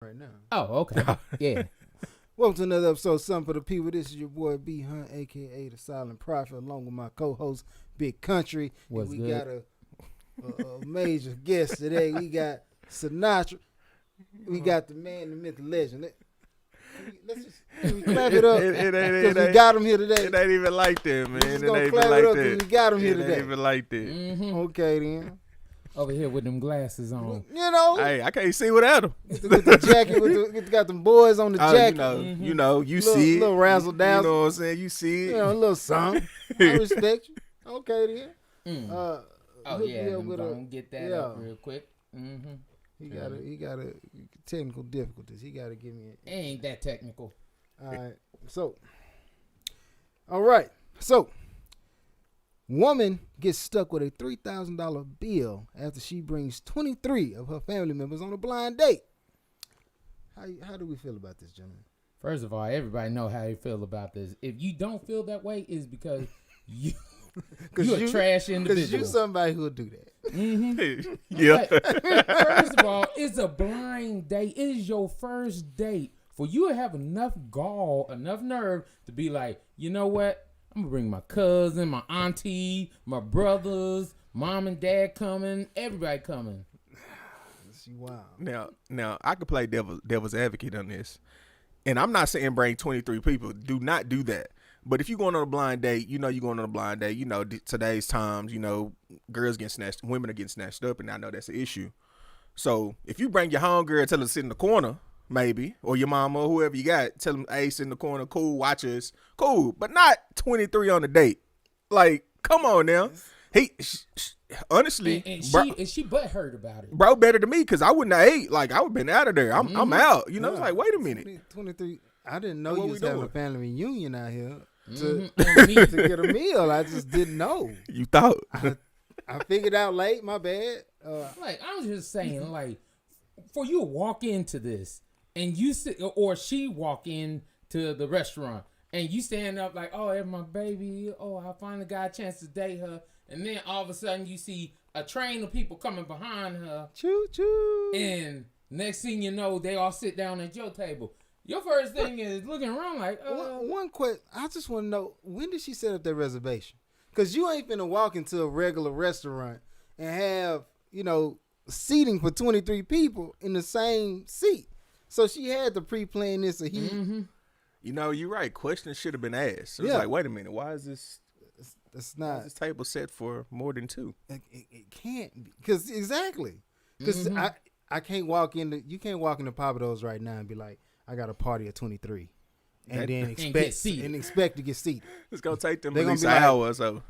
right now. Oh, okay. Yeah. Welcome to another episode of Something for the People. This is your boy B Hunt, aka the Silent Prophet, along with my co-host Big Country. What's and we good? got a major guest today. We got Sinatra. We got the man, the myth, the legend. Let's just clap it up because we got him here today. It ain't even like that, man. We just It gonna ain't clap even it like up because that. we got him here It today. ain't even like that. Mm-hmm. Okay then. Over here with them glasses on. You know, Hey, I can't see without him. with the jacket, got them boys on the Oh, jacket. you know, you Little- see it. little razzle You dazzle. know what I'm saying? You see You it. know, a little something. I respect you. Okay then. Mm. Uh, Oh hook yeah, me up I'm with a- gonna get that yeah. up real quick. Mm-hmm. He got a technical difficulties. He got to give me It ain't that technical. all right. All right. So, woman gets stuck with a $3,000 bill after she brings 23 of her family members on a blind date. How do we feel about this, gentlemen? First of all, everybody know how you feel about this. If you don't feel that way, it's because you you're a trash Because individual. you somebody who'll do that. Mm-hmm. Yeah. First of all, it's a blind date. It is your first date. For you to have enough gall, enough nerve to be like, you know what? I'm gonna bring my cousin, my auntie, my brothers, mom and dad coming, everybody coming. See, wow. Now I could play devil's advocate on this, and I'm not saying bring 23 people. Do not do that. But if you're going on a blind date, you know you're going on a blind date. You know today's times, you know, girls getting snatched, women are getting snatched up, and I know that's an issue. So if you bring your homegirl, tell her to sit in the corner, maybe, or your mama, or whoever you got, tell them, hey, sit in the corner, cool, watch us, cool, but not 23 on the date. Like, come on now. Honestly, And she butthurt about it. bro, better than me because I wouldn't have ate. Like, I would have been out of there. I'm out. You know, it's like, wait a minute. 23. I didn't know What you we was having a doing? family reunion out here to, Mhm. to get a meal. I just didn't know. You thought. I figured out late. My bad. Like, I was just saying, like, for you to walk into this and you sit, or she walk into the restaurant and you stand up like, oh, that's my baby. Oh, I finally got a chance to date her. And then all of a sudden you see a train of people coming behind her. Choo choo. And next thing you know, they all sit down at your table. Your first thing is looking around like, One question. I just want to know, when did she set up that reservation? Because you ain't finna walk into a regular restaurant and have, seating for 23 people in the same seat. So she had to pre-plan this. mm-hmm. You know, you're right. Questions should have been asked. So Yeah. It's like, wait a minute. Why is this That's table set for more than two? it can't be. Because exactly. Because I can't walk into, you can't walk into Papados right now and be like, I got a party at 23. And then get seated. expect to get seated. It's going to take them They at gonna least be an like- hour or so.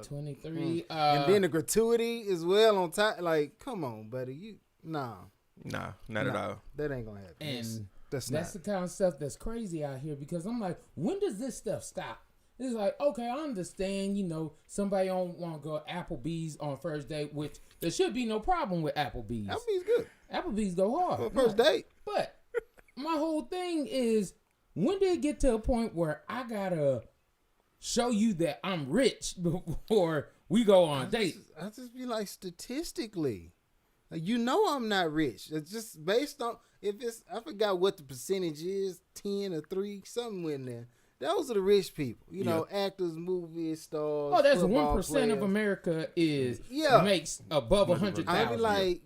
23. And then the gratuity as well on top. Like, come on, buddy. Nah, not at all. That ain't gonna happen. And that's that's not. the kind of stuff that's crazy out here because I'm like, when does this stuff stop? It's like, okay, I understand, somebody don't want to go Applebee's on first date, which there should be no problem with Applebee's. Applebee's good Applebee's go hard. for a first date. But my whole thing is, when did it get to a point where I gotta show you that I'm rich before we go on a date? I just be like, statistically, I'm not rich. It's just based on I forgot what the percentage is, 10 or 3, something in there. Those are the rich people, actors, movie stars. Oh, that's football 1% players. of America Yeah. makes above 100,000. I be like,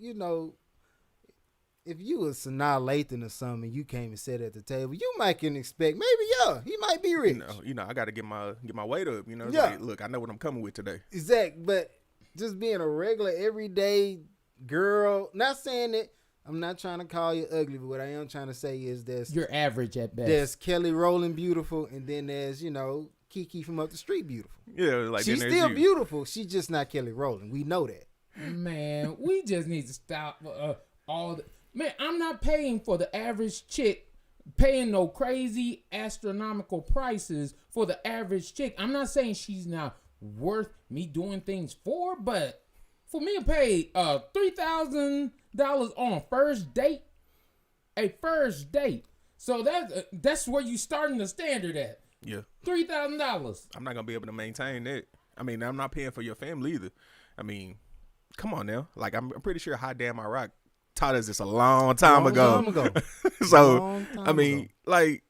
if you was Sanaa Lathan or something, you came and sat at the table, you might can expect maybe he might be rich. I got to get my weight up. It's Yeah. like, look, I know what I'm coming with today. Exactly, but just being a regular everyday girl, not saying that I'm not trying to call you ugly, but what I am trying to say is you're average at best. there's Kelly Rowland beautiful, and then there's Kiki from up the street beautiful. Yeah, like She's then there's still you. beautiful. She's just not Kelly Rowland. We know that. Man, we just need to stop all the... Man, I'm not paying for the average chick, paying no crazy astronomical prices for the average chick. I'm not saying she's not worth me doing things for, but for me to pay $3,000 on a first date, so that's where you starting the standard at. Yeah. $3,000. I'm not going to be able to maintain that. I mean, I'm not paying for your family either. I mean, come on now. Like, I'm pretty sure Hot Damn I Rock taught us this a long time ago. Long time ago. So Long time I mean, ago. like,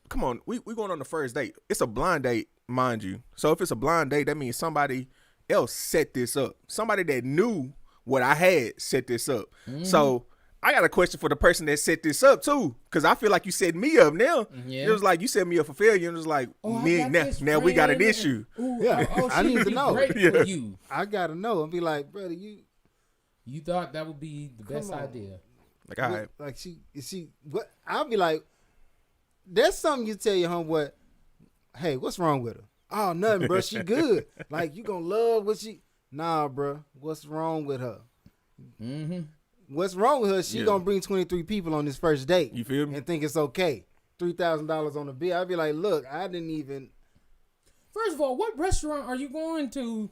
come on, we going on the first date. It's a blind date, mind you. So if it's a blind date, that means somebody else set this up. Somebody that knew what I had set this up. So I got a question for the person that set this up too, because I feel like you set me up now. Yeah. It was like you set me up for failure. And it was like, now we got an issue. Yeah, I need to know. Great for you. I gotta know and be like, brother, You thought that would be the best on. idea. Like, all right, like she what? I'll be like, there's something you tell your homeboy, hey, what's wrong with her? Oh, nothing, bro. She good. Like, you gonna love what she. Nah, bro. What's wrong with her? Mm-hmm. What's wrong with her? She gonna bring 23 people on this first date. You feel me? And think it's okay. $3,000 on the bill. I'd be like, look, I didn't even. First of all, what restaurant are you going to?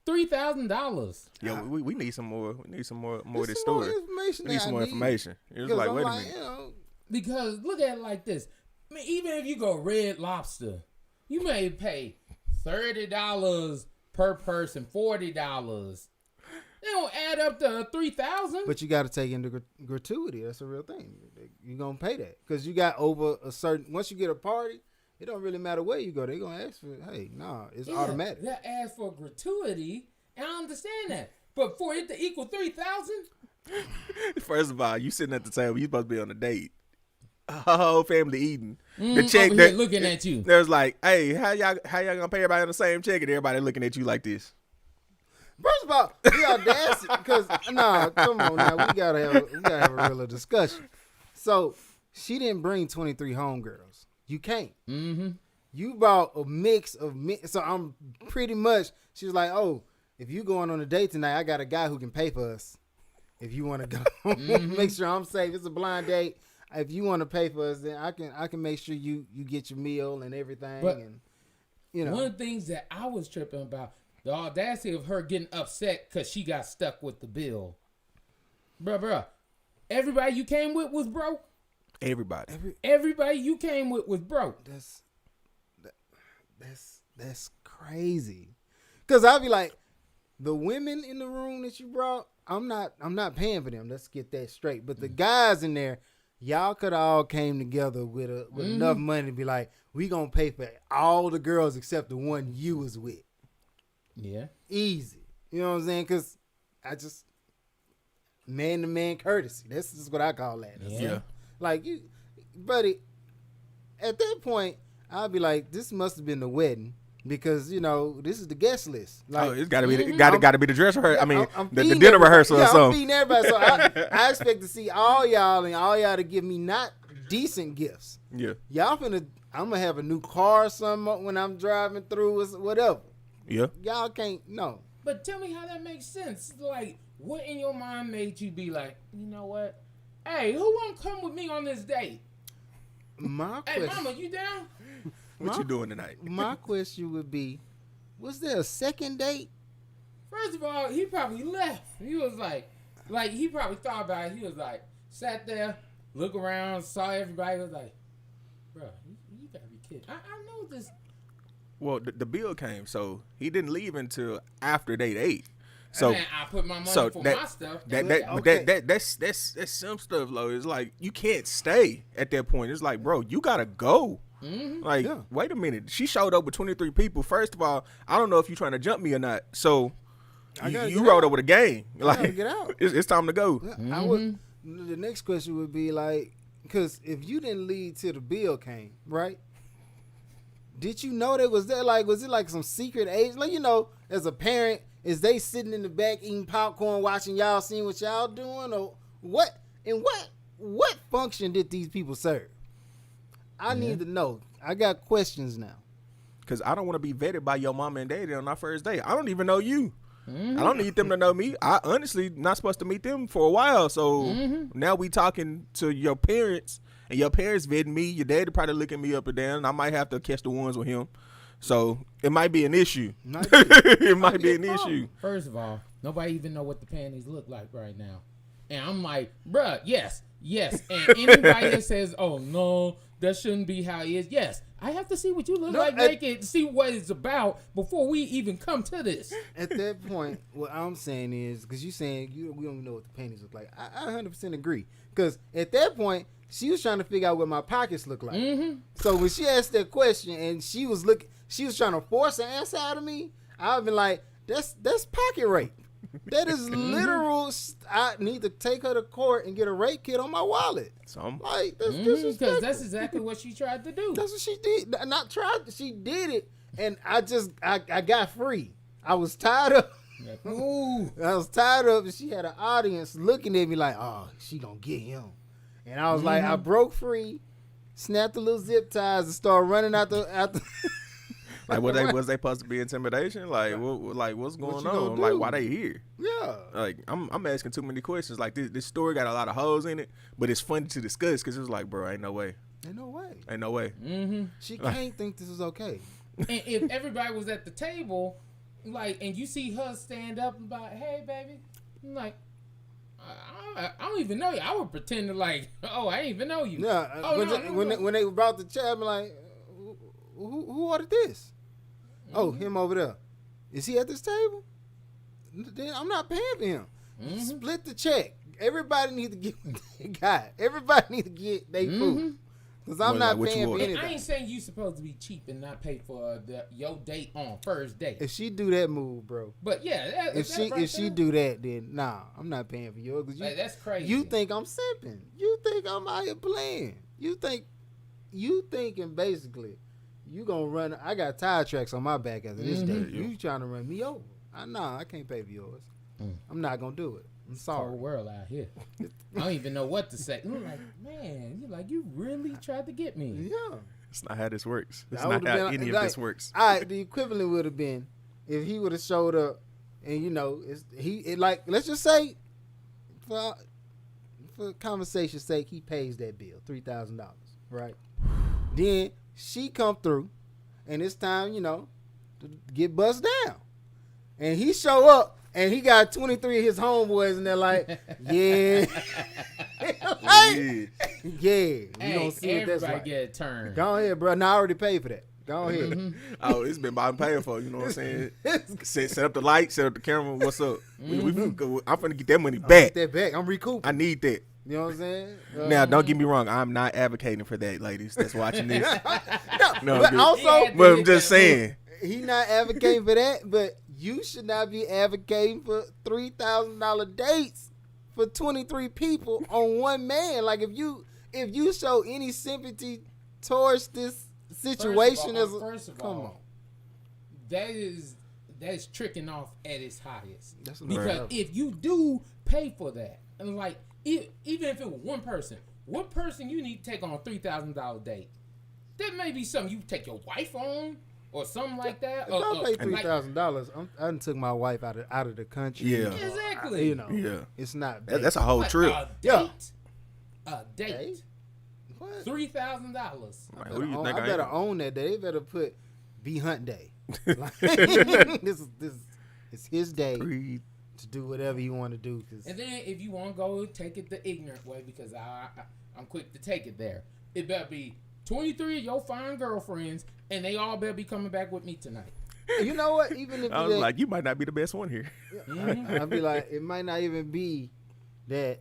$3,000. Yo, we need some more. We need some more of this There's story. Information We need that some I more need. information. It was 'Cause like, I'm wait a like, minute. you know, Because look at it like this. I mean, even if you go Red Lobster, you may pay $30 per person, $40. They don't add up to $3,000. but you got to take into gratuity. That's a real thing. You're gonna pay that because you got over a certain. Once you get a party, it don't really matter where you go. They're gonna ask for. Hey, nah, it's automatic. They ask for gratuity, and I understand that. But for it to equal 3,000, First of all, you sitting at the table. You supposed to be on a date. Her whole family eating. The check over here that looking at you. There's like, hey, how y'all gonna pay everybody on the same check? And everybody looking at you like this. First of all, the audacity, because nah, come on now, we gotta have a real discussion. So she didn't bring 23 homegirls. You can't. Mm-hmm. You brought a mix of so I'm pretty much. She was like, oh, if you going on a date tonight, I got a guy who can pay for us. If you want to go, make sure I'm safe. It's a blind date. If you want to pay for us, then I can make sure you get your meal and everything. But and you know, one of the things that I was tripping about, the audacity of her getting upset because she got stuck with the bill. Bruh. Everybody you came with was broke. Everybody. Everybody you came with was broke. That's crazy. Cause I'll be like, the women in the room that you brought, I'm not paying for them. Let's get that straight. But the guys in there, y'all could all came together with enough money to be like, we gonna pay for all the girls except the one you was with. Yeah. Easy. You know what I'm saying? Cause I just man to man courtesy. This is what I call that. Yeah. Like you, buddy. At that point, I'll be like, this must have been the wedding. Because this is the guest list. Like, it's gotta be gotta be the dress rehearsal. I mean, I'm the feeding dinner everybody. rehearsal or I'm something. feeding everybody. So I expect to see all y'all and all y'all to give me not decent gifts. Yeah. I'm gonna have a new car or something when I'm driving through or whatever. Yeah. Y'all can't no. But tell me how that makes sense. Like, what in your mind made you be like, you know what? Hey, who won't come with me on this date? My Hey, question, mama, you down? What you doing tonight? my question would be, was there a second date? First of all, he probably left. He was like he probably thought about it. He was like, sat there, look around, saw everybody. Was like, bro, you gotta be kidding. I know this. Well, the bill came, so he didn't leave until after date 8. So Man, I put my money for that, my stuff. that's some stuff, though. It's like you can't stay at that point. It's like, bro, you gotta go. Mm-hmm. Like, wait a minute. She showed up with 23 people. First of all, I don't know if you're trying to jump me or not. So you rode up with a gang. Like, get out. It's time to go. I would. The next question would be like, because if you didn't lead till the bill came, right? Did you know that was there? Like, was it like some secret age? Like, as a parent, is they sitting in the back eating popcorn, watching y'all, seeing what y'all doing, or what? And what function did these people serve? I need to know. I got questions now. Because I don't want to be vetted by your mama and daddy on our first date. I don't even know you. I don't need them to know me. I honestly not supposed to meet them for a while. So now we talking to your parents, and your parents vetting me. Your daddy probably looking me up and down. I might have to catch the ones with him. So it might be an issue. It might be an issue. First of all, nobody even know what the panties look like right now. And I'm like, bruh, yes. And anybody that says, oh, no, that shouldn't be how it is. Yes, I have to see what you look No, like naked, see what it's about before we even come to this. At that point, what I'm saying is, because you saying we don't even know what the panties look like. I 100% agree. Because at that point, she was trying to figure out what my pockets look like. Mm-hmm. So when she asked that question and she was trying to force an answer out of me, I've been like, that's pocket rape. That is literal. I need to take her to court and get a rape kit on my wallet. Like, that's disrespectful. Because that's exactly what she tried to do. That's what she did. Not tried. She did it, and I got free. I was tired of. Ooh. I was tired of it. She had an audience looking at me like, oh, she gonna get him. And I was like, I broke free, snapped the little zip ties, and started running out the. Like, was they supposed to be intimidation? Like, what's going on? do? Like, why they here? Yeah. Like, I'm asking too many questions. Like, this story got a lot of holes in it, but it's funny to discuss because it was like, bro, ain't no way. Ain't no way. Ain't no way. Mm-hmm. She can't think this is okay. And if everybody was at the table, like, and you see her stand up and be like, hey, baby, I'm like, I don't even know you. I would pretend to like, oh, I didn't even know you. Yeah. When they brought the chair, I'm like, who ordered this? Oh, him over there. Is he at this table? Then I'm not paying for him. Split the check. Everybody need to get what they got. Everybody need to get their food. Because I'm not paying for anything. I ain't saying you supposed to be cheap and not pay for your date on first date. If she do that move, bro. But yeah, if she do that, then nah, I'm not paying for yours. Cause that's crazy. You think I'm simping. You think I'm out here playing. You thinking basically you gonna run. I got tire tracks on my back after this day. You trying to run me over. I can't pay for yours. I'm not gonna do it. I'm sorry. Whole world out here. I don't even know what to say. You're like, man, you really tried to get me. Yeah. It's not how this works. It's not how any of this works. The equivalent would have been if he would have showed up and let's just say for conversation's sake, he pays that bill, $3,000, right? Then she come through, and it's time, to get bust down. And he show up, and he got 23 of his homeboys, and they're like, yeah. You don't see it. That's everybody get a turn. Go ahead, bro. I already paid for that. Go ahead. Oh, it's been bought and paid for. You know what I'm saying? Set up the light, set up the camera. What's up? I'm finna get that money back. Get that back. I'm recouping. I need that. You know what I'm saying? Now, don't get me wrong. I'm not advocating for that, ladies that's watching this. No, but also, but I'm just saying. He not advocating for that, but you should not be advocating for $3,000 dates for 23 people on one man. Like, if you show any sympathy towards this situation, first of all, that is tricking off at its highest. Because if you do pay for that, and like, even if it was one person you need to take on a $3,000 date. That may be something you take your wife on or something like that. If I pay $3,000, I done took my wife out of the country. Yeah, exactly. It's not. That's a whole trip. A date. What? $3,000. I better own that day. They better put B Hunt Day. This is his day to do whatever you want to do. And then if you want to go, take it the ignorant way, because I'm quick to take it there. It better be 23 of your fine girlfriends, and they all better be coming back with me tonight. You know what? Even if I was like, you might not be the best one here. I'd be like, it might not even be that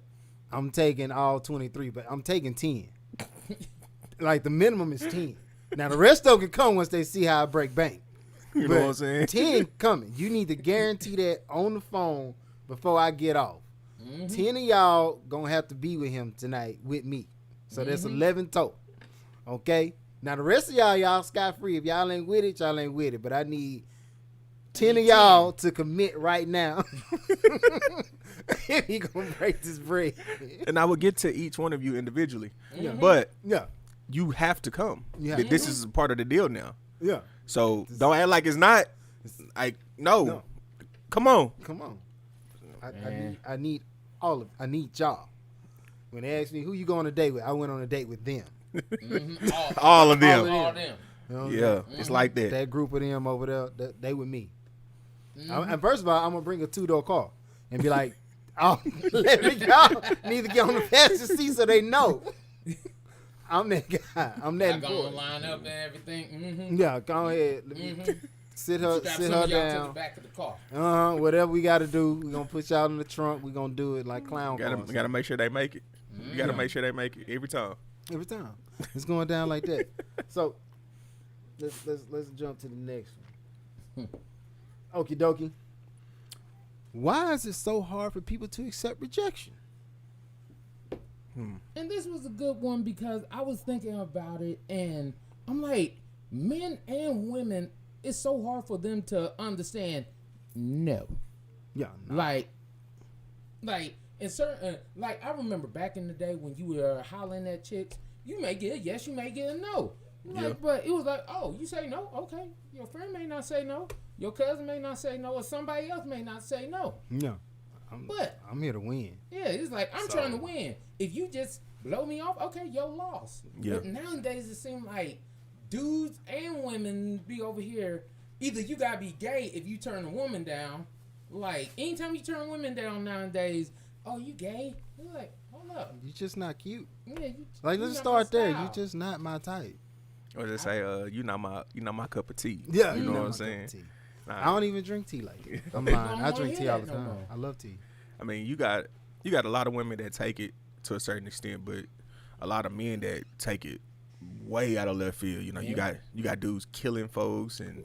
I'm taking all 23, but I'm taking 10. Like, the minimum is 10. Now, the rest of them can come once they see how I break bank. You know what I'm saying? 10 coming. You need to guarantee that on the phone before I get off. 10 of y'all gonna have to be with him tonight with me. So that's 11 total. Okay? Now, the rest of y'all scot-free. If y'all ain't with it, y'all ain't with it. But I need 10 of y'all to commit right now. If he gonna break this bread. And I will get to each one of you individually. But you have to come. This is part of the deal now. Yeah. So don't act like it's not. Like, no. Come on. I need y'all. When they ask me who you go on a date with, I went on a date with them. All of them. You know, yeah, it's like that. That group of them over there, they with me. And first of all, I'm gonna bring a 2-door car and be like, y'all need to get on the passenger seat so they know. I'm that guy. I'm I that go boy. and line up and everything. Mm-hmm. Yeah, go ahead. Let me sit her Strap sit some her of y'all to the down. back of the car. Whatever we got to do, we gonna put y'all in the trunk. We gonna do it like clown cars. Gotta make sure they make it. You gotta make sure they make it every time. Every time. It's going down like that. So let's jump to the next one. Okie dokie. Why is it so hard for people to accept rejection? And this was a good one because I was thinking about it and I'm like, men and women, it's so hard for them to understand no. Yeah. No. Like in certain, like I remember back in the day when you were hollering at chicks, you may get a yes, you may get a no. Like, but it was like, oh, you say no, okay. Your friend may not say no, your cousin may not say no, or somebody else may not say no. Yeah. But I'm here to win. yeah, it's like I'm trying to win. If you just blow me off, okay, your loss. Yeah. But nowadays it seems like dudes and women be over here. Either you gotta be gay if you turn a woman down. Like anytime you turn women down nowadays, oh, you gay? You're like, hold up. You just not cute. Yeah, Like you let's not start my there. style. You just not my type. Or just say, you not my cup of tea. Yeah, you know what my I'm cup of saying. tea. Nah, I don't even drink tea like that. I'm You lying. don't I wanna drink hear tea all that the no time. more. I love tea. I mean, you got a lot of women that take it to a certain extent, but a lot of men that take it way out of left field. You know, you got dudes killing folks and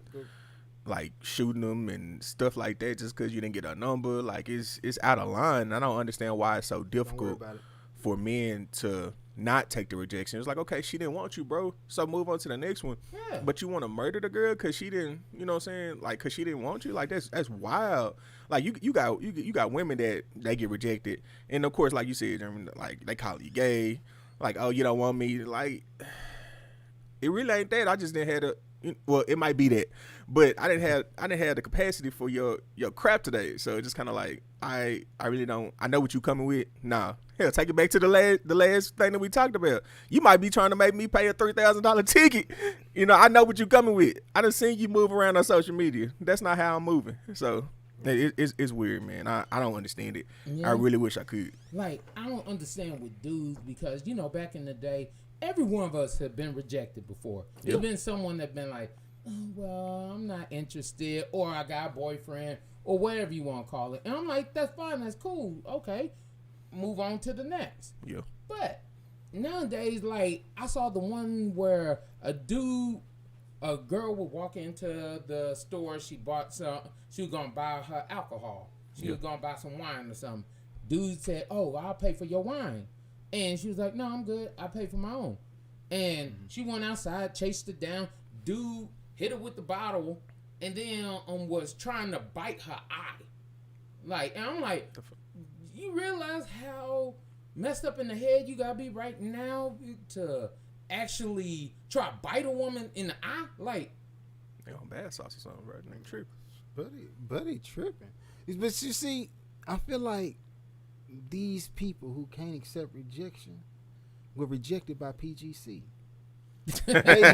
like shooting them and stuff like that just because you didn't get a number. Like it's out of line. I don't understand why it's so Don't worry difficult about it. for men to not take the rejection. It's like, okay, she didn't want you, bro, so move on to the next one. Yeah. But you want to murder the girl because she didn't, you know what I'm saying? Like, because she didn't want you? Like, that's wild. Like, you got women that they get rejected. And, of course, like you said, like, they call you gay. Like, oh, you don't want me. Like, it really ain't that. I just didn't have well, it might be that. But I didn't have the capacity for your crap today. So it's just kind of like, I really don't. I know what you coming with. Nah. Hell, take it back to the last thing that we talked about. You might be trying to make me pay a $3,000 ticket. You know, I know what you coming with. I done seen you move around on social media. That's not how I'm moving. So it's weird, man. I don't understand it. Yeah. I really wish I could. Like, I don't understand with dudes because, you know, back in the day, every one of us have been rejected before. Yeah. There's been someone that been like, oh, well, I'm not interested, or I got a boyfriend, or whatever you want to call it. And I'm like, that's fine, that's cool, okay. Move on to the next. Yeah. But nowadays, like, I saw the one where a girl would walk into the store, she was going to buy her alcohol. She was going to buy some wine or something. Dude said, oh, I'll pay for your wine. And she was like, no, I'm good. I pay for my own. And she went outside, chased it down. Dude hit her with the bottle and then was trying to bite her eye. Like, and I'm like, you realize how messed up in the head you gotta be right now to actually try to bite a woman in the eye? Like, They on bad sauce or something, right? They tripping. Buddy tripping. But you see, I feel like these people who can't accept rejection were rejected by PGC. they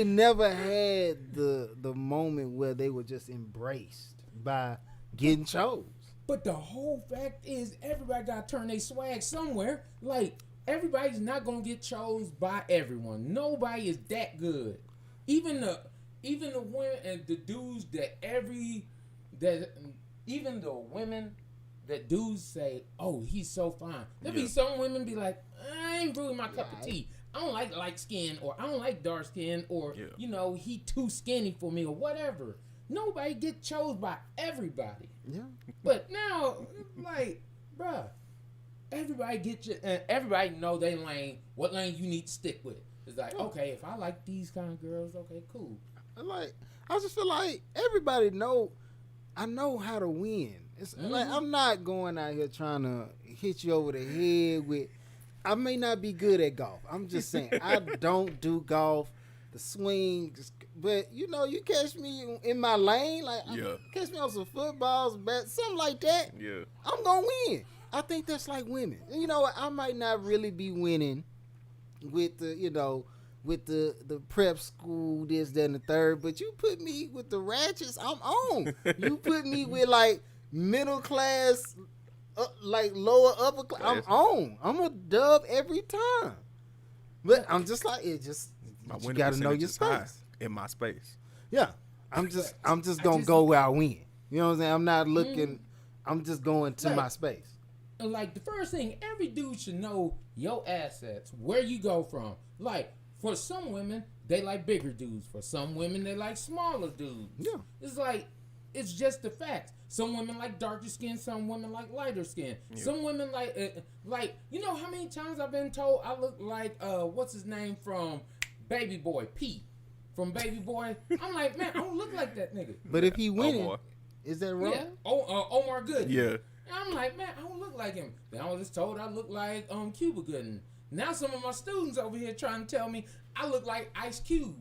never had the moment where they were just embraced by getting chose. but the whole fact is everybody gotta turn their swag somewhere. Like, everybody's not gonna get chose by everyone. Nobody is that good. Even the women and the dudes even the women that dudes say, oh, he's so fine. There'll be some women be like, I ain't really my cup of tea. I don't like light skin, or I don't like dark skin, or you know, he too skinny for me, or whatever. Nobody get chose by everybody. Yeah. But now, like, bruh, everybody get you, and everybody know they lane, what lane you need to stick with. It's like, okay, if I like these kind of girls, okay, cool. I just feel like everybody know. I know how to win. It's like I'm not going out here trying to hit you over the head with. I may not be good at golf. I'm just saying I don't do golf, the swing, but you know, you catch me in my lane, like catch me on some footballs, something like that. Yeah. I'm gonna win. I think that's like women. And you know what? I might not really be winning with the prep school, this, that, and the third, but you put me with the ratchets, I'm on. You put me with like middle class, like lower upper class, I'm on. I'm a dub every time. But I'm just like My you winning got to know percentage your is high space. in my space. Yeah, I'm just gonna go where I win. You know what I'm saying? I'm not looking. I'm just going to my space. Like the first thing, every dude should know your assets, where you go from. Like for some women, they like bigger dudes. For some women, they like smaller dudes. Yeah, it's like it's just the facts. Some women like darker skin, some women like lighter skin. Yeah. Some women like you know how many times I've been told I look like what's his name from Baby Boy, Pete from Baby Boy. I'm like, man, I don't look like that nigga. But if he winning, is that wrong? Yeah, Omar Gooding. Yeah. And I'm like, man, I don't look like him. Then I was just told I look like Cuba Gooding. Now some of my students over here trying to tell me I look like Ice Cube.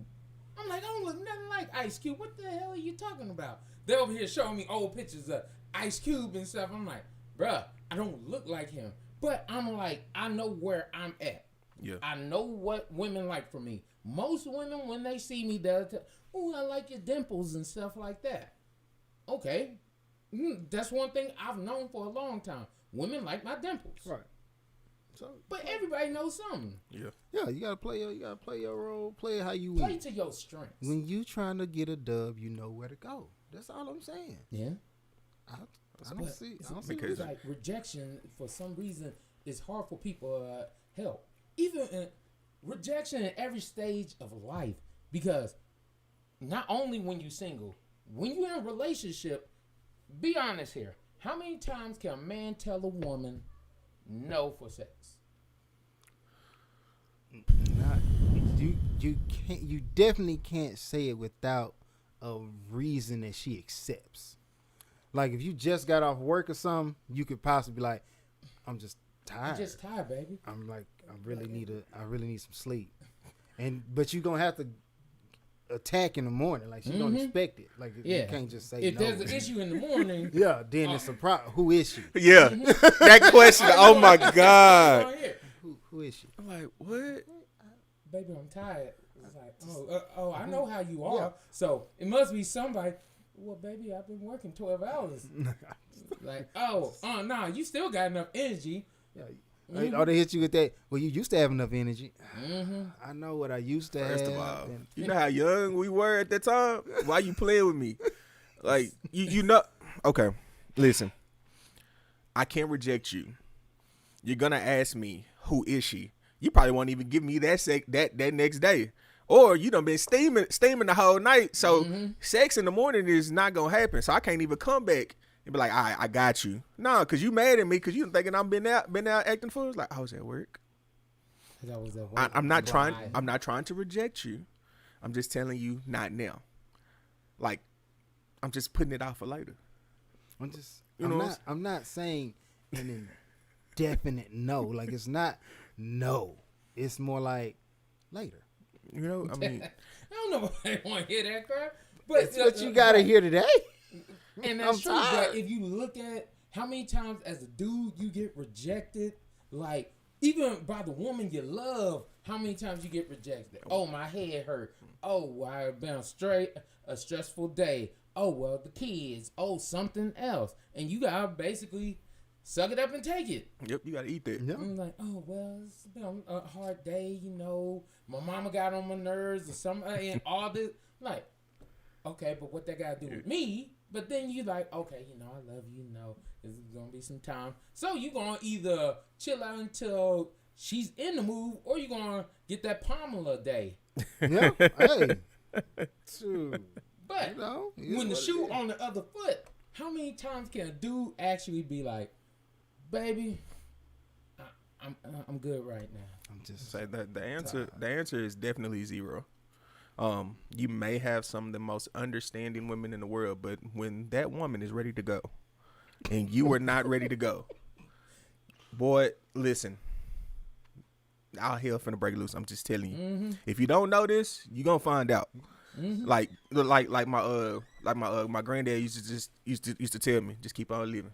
I'm like, I don't look nothing like Ice Cube. What the hell are you talking about? They're over here showing me old pictures of Ice Cube and stuff. I'm like, bruh, I don't look like him. But I'm like, I know where I'm at. Yeah. I know what women like from me. Most women, when they see me, they'll tell, oh, I like your dimples and stuff like that. Okay. That's one thing I've known for a long time. Women like my dimples. Right. So, but everybody knows something. Yeah. Yeah, you gotta play your role, play it how you win. Play to your strengths. When you trying to get a dub, you know where to go. That's all I'm saying. Yeah. I don't see because like rejection for some reason is hard for people help. Even rejection in every stage of life, because not only when you single, when you're in a relationship, be honest here. How many times can a man tell a woman no for sex? Not, you definitely can't say it without a reason that she accepts. Like if you just got off work or something, you could possibly be like, I'm just tired. I'm just tired, baby. I'm like, I really need some sleep. But you don't have to attack in the morning. Like she don't expect it. Like you can't just say if no. there's an issue in the morning. Yeah, then it's a problem. Who is she? Yeah. That question. Oh my God. Who is she? I'm like, what? Baby, I'm tired. It's like, I know how you are. Yeah. So it must be somebody. Well, baby, I've been working 12 hours. Like, nah, you still got enough energy. Yeah. Or they hit you with that. Well, you used to have enough energy. I know what I used to have. First of all, you know how young we were at that time? Why you playing with me? Like, you know. Okay, listen. I can't reject you. You're going to ask me, who is she? You probably won't even give me that next day. Or you done been steaming the whole night. So sex in the morning is not going to happen. So I can't even come back and be like, all right, I got you. No, because you mad at me because you thinking I'm been out acting fools. Like, I was at work. I'm not trying to reject you. I'm just telling you not now. Like, I'm just putting it out for later. I'm not saying an indefinite no. Like, it's not no. It's more like later. You know, I mean, I don't know if I want to hear that crap, but it's what you gotta hear today. And that's true. But if you look at how many times as a dude you get rejected, like even by the woman you love, how many times you get rejected? Oh, my head hurt. Oh, I've been a stressful day. Oh, well, the kids. Oh, something else, and you gotta basically suck it up and take it. Yep, you gotta eat that. Yep. I'm like, oh, well, it's been a hard day, you know. My mama got on my nerves or something, and all this. Like, okay, but what that got to do with me? But then you like, okay, you know, I love you, you know, there's going to be some time. So you going to either chill out until she's in the mood, or you going to get that Pamela day. Yeah, hey. True. But you know, when the shoe on the other foot, how many times can a dude actually be like, baby, I'm good right now? I'm just saying that the answer is definitely zero. You may have some of the most understanding women in the world, but when that woman is ready to go and you are not ready to go, boy, listen, all hell finna break loose. I'm just telling you. If you don't know this, you gonna find out. Like my granddad used to tell me, just keep on living.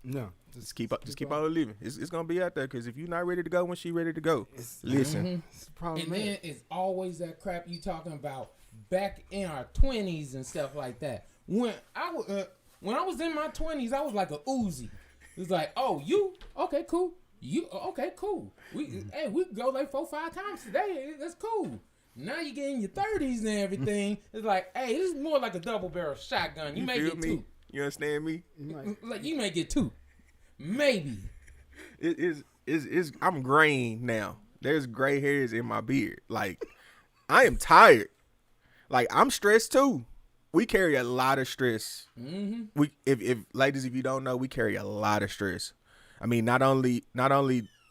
No, just keep on living. It's gonna be out there, because if you're not ready to go when she ready to go, listen. And then it's always that crap you talking about back in our 20s and stuff like that. When I was in my 20s, I was like a Uzi. It was like, oh, you okay, cool. Okay, cool. We go like 4-5 times today. That's cool. Now you get in your 30s and everything. It's like, hey, this is more like a double barrel shotgun. You may get 2. You understand me? Like you may get 2, maybe. It is. I'm graying now. There's gray hairs in my beard. Like I am tired. Like I'm stressed too. We carry a lot of stress. Mm-hmm. If ladies, if you don't know, we carry a lot of stress. I mean, not only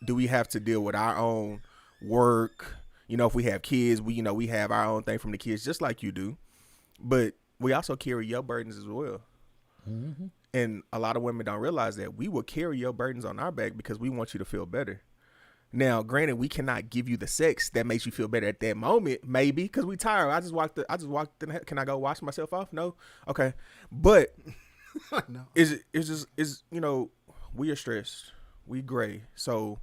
do we have to deal with our own work, if we have kids, we have our own thing from the kids, just like you do, but we also carry your burdens as well. Mm-hmm. And a lot of women don't realize that we will carry your burdens on our back because we want you to feel better. Now, granted, we cannot give you the sex that makes you feel better at that moment, maybe because we tired. I just walked. Can I go wash myself off? No, okay, but no. We are stressed. We gray. So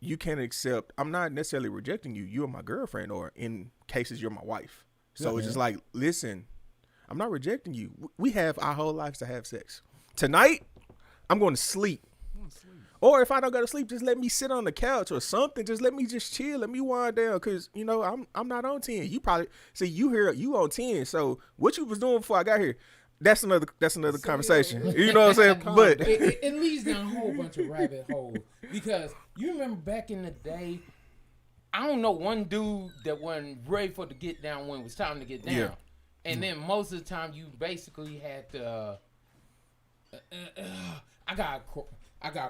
you can't accept. I'm not necessarily rejecting you. You're my girlfriend, or in cases, you're my wife. So it's just like, listen, I'm not rejecting you. We have our whole lives to have sex. Tonight, I'm going to sleep. Or if I don't go to sleep, just let me sit on the couch or something. Just let me just chill. Let me wind down. Cause I'm not on 10. You probably see you on 10. So what you was doing before I got here? That's another conversation. You know what I'm saying? But it leads down a whole bunch of rabbit holes because you remember back in the day, I don't know one dude that wasn't ready for the get down when it was time to get down, and then most of the time you basically had to. I got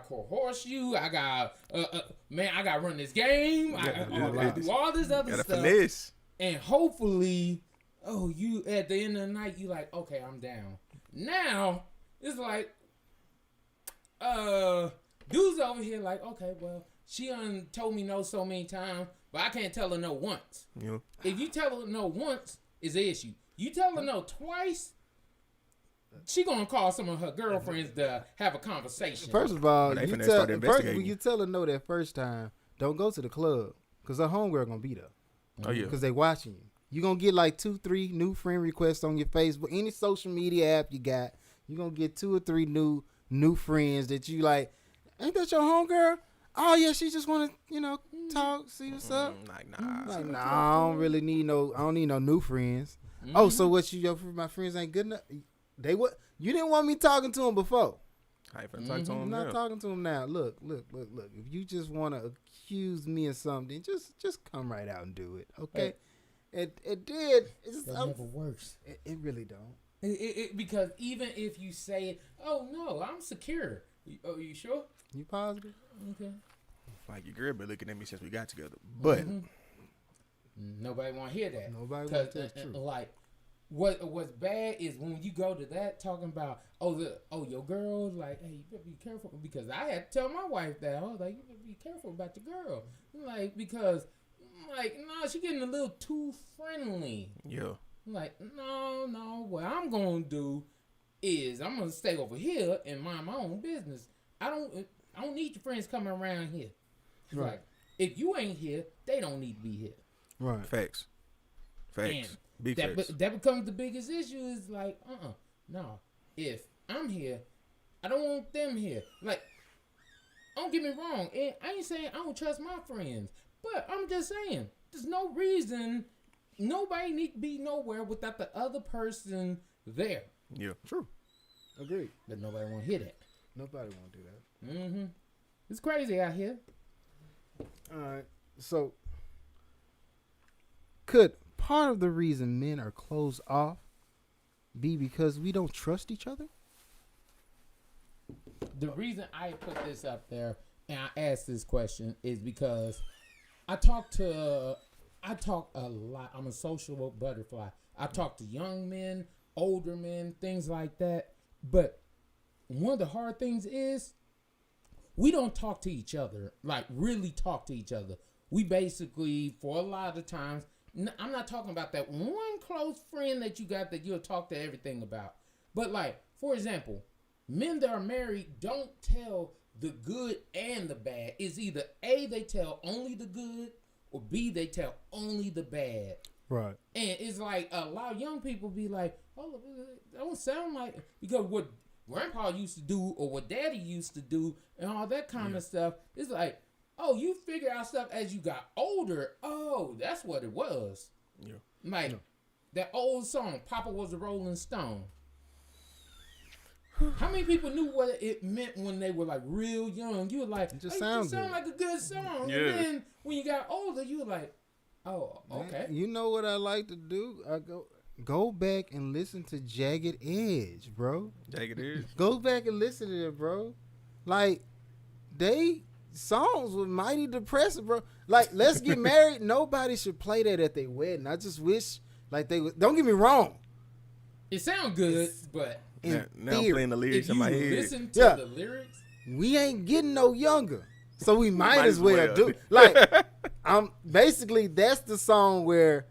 coerce you. I got I got to run this game. I do all this other stuff, finesse. And hopefully. Oh, you at the end of the night, you like, okay, I'm down. Now, it's like, dudes over here like, okay, well, she done told me no so many times, but I can't tell her no once. Yeah. If you tell her no once, it's an issue. You tell her no twice, she gonna call some of her girlfriends to have a conversation. First of all, when you tell her no that first time, don't go to the club, because her homegirl gonna be there. Oh, yeah. Because they watching you. You're going to get like 2-3 new friend requests on your Facebook. Any social media app you got, you're going to get 2 or 3 new friends that you like, ain't that your homegirl? Oh, yeah, she just want to, talk, see what's up. Nah, I don't really need I don't need no new friends. Mm-hmm. Oh, so what my friends ain't good enough? You didn't want me talking to them before. I ain't finna talk to them I'm not talking to them now. Look. If you just want to accuse me of something, just come right out and do it, okay? Hey. It did. It never works. It really don't. Because even if you say, "Oh no, I'm secure." Oh, you sure? You positive? Okay. Like your girl been looking at me since we got together, but nobody want to hear that. Nobody want that's true. Like, what's bad is when you go to that talking about, your girl, like, hey, you better be careful, because I had to tell my wife that. I was like, you better be careful about your girl, like, because. Like, no, she getting a little too friendly. Yeah. Like, no. What I'm gonna do is I'm gonna stay over here and mind my own business. I don't need your friends coming around here. Right. Like, if you ain't here, they don't need to be here. Right. Facts. And big facts. That becomes the biggest issue. Is like, no. If I'm here, I don't want them here. Like, don't get me wrong. I ain't saying I don't trust my friends. But I'm just saying, there's no reason nobody need to be nowhere without the other person there. Yeah, true. Agreed. But nobody want to hear that. Nobody want to do that. Mm-hmm. It's crazy out here. All right. So, could part of the reason men are closed off be because we don't trust each other? The reason I put this up there and I asked this question is because I talk a lot. I'm a social butterfly. I talk to young men, older men, things like that. But one of the hard things is we don't talk to each other, like really talk to each other. We basically, for a lot of times, I'm not talking about that one close friend that you got that you'll talk to everything about. But like, for example, men that are married don't tell the good and the bad. It's either A, they tell only the good, or B, they tell only the bad. Right. And it's like a lot of young people be like, oh, it don't sound like, because grandpa used to do or what daddy used to do and all that kind of stuff. It's like, oh, you figure out stuff as you got older. Oh, that's what it was. Yeah. Like that old song, Papa Was a Rolling Stone. How many people knew what it meant when they were like real young? You were like, It just hey, sounds sound good. like a good song. Yeah. And then when you got older, you were like, oh, okay. You know what I like to do? I go back and listen to Jagged Edge, bro. Jagged Edge. Go back and listen to it, bro. Like, they songs were mighty depressing, bro. Like, Let's Get Married, nobody should play that at their wedding. I just wish, like, they would. Don't get me wrong. It sounds good, but Now I'm theory, playing the lyrics if in you my head. listen to Yeah. the lyrics, we ain't getting no younger. So we might Might as as well well. do. Like, basically, that's the song where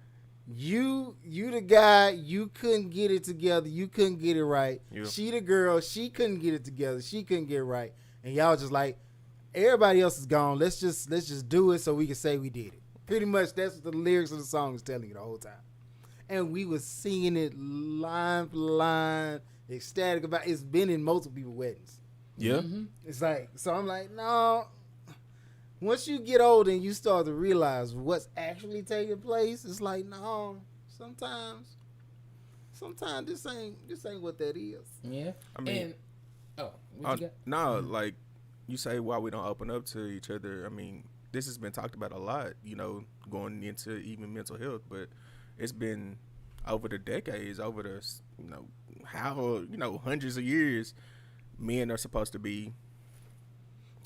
you the guy, you couldn't get it together, you couldn't get it right. Yeah. She the girl, she couldn't get it together, she couldn't get it right. And y'all just like, everybody else is gone. Let's just do it so we can say we did it. Pretty much that's what the lyrics of the song is telling you the whole time. And we was singing it line for line, ecstatic about it. It's been in multiple people's weddings. Yeah. It's like, so I'm like, no. Once you get older and you start to realize what's actually taking place, it's like, no. Sometimes this ain't what that is. yeah. I mean, and what you got? no, like you say, why we don't open up to each other. I mean, this has been talked about a lot, you know, going into even mental health, but it's been over the decades, over the, you know, how, you know, hundreds of years, men are supposed to be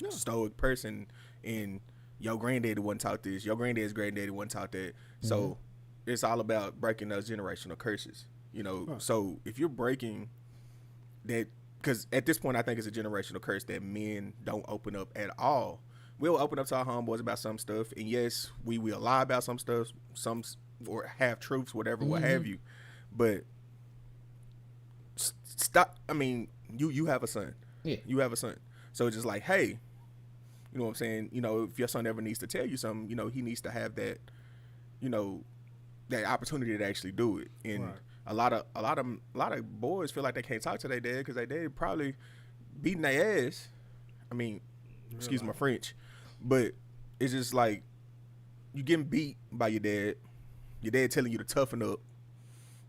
stoic person, and your granddaddy wasn't taught this, your granddad's granddaddy wasn't taught that. So it's all about breaking those generational curses, you know. Right. So if you're breaking that, because at this point I think it's a generational curse that men don't open up at all. We'll open up to our homeboys about some stuff, and yes, we will lie about some stuff, some or have truths, whatever, what have you. But stop. I mean, you have a son. Yeah. You have a son. So it's just like, hey, you know what I'm saying? You know, if your son ever needs to tell you something, you know, he needs to have that, you know, that opportunity to actually do it. And Right. a lot of boys feel like they can't talk to their dad because their dad probably beating their ass. I mean, excuse my French, but it's just like you getting beat by your dad telling you to toughen up,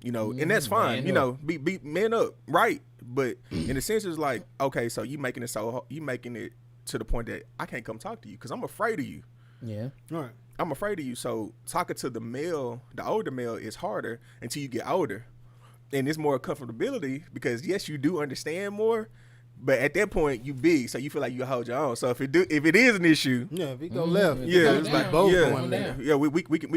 you know, and that's fine, Man you up. know, be man up, right? But in a sense, it's like, okay, so you making it to the point that I can't come talk to you because I'm afraid of you. Yeah. Right. I'm afraid of you. So talking to the male, the older male, is harder until you get older, and it's more comfortability because yes, you do understand more, but at that point you big, so you feel like you hold your own. So if it is an issue, Yeah, if it go left, If yeah, it go it's down, like both yeah, going down. yeah, we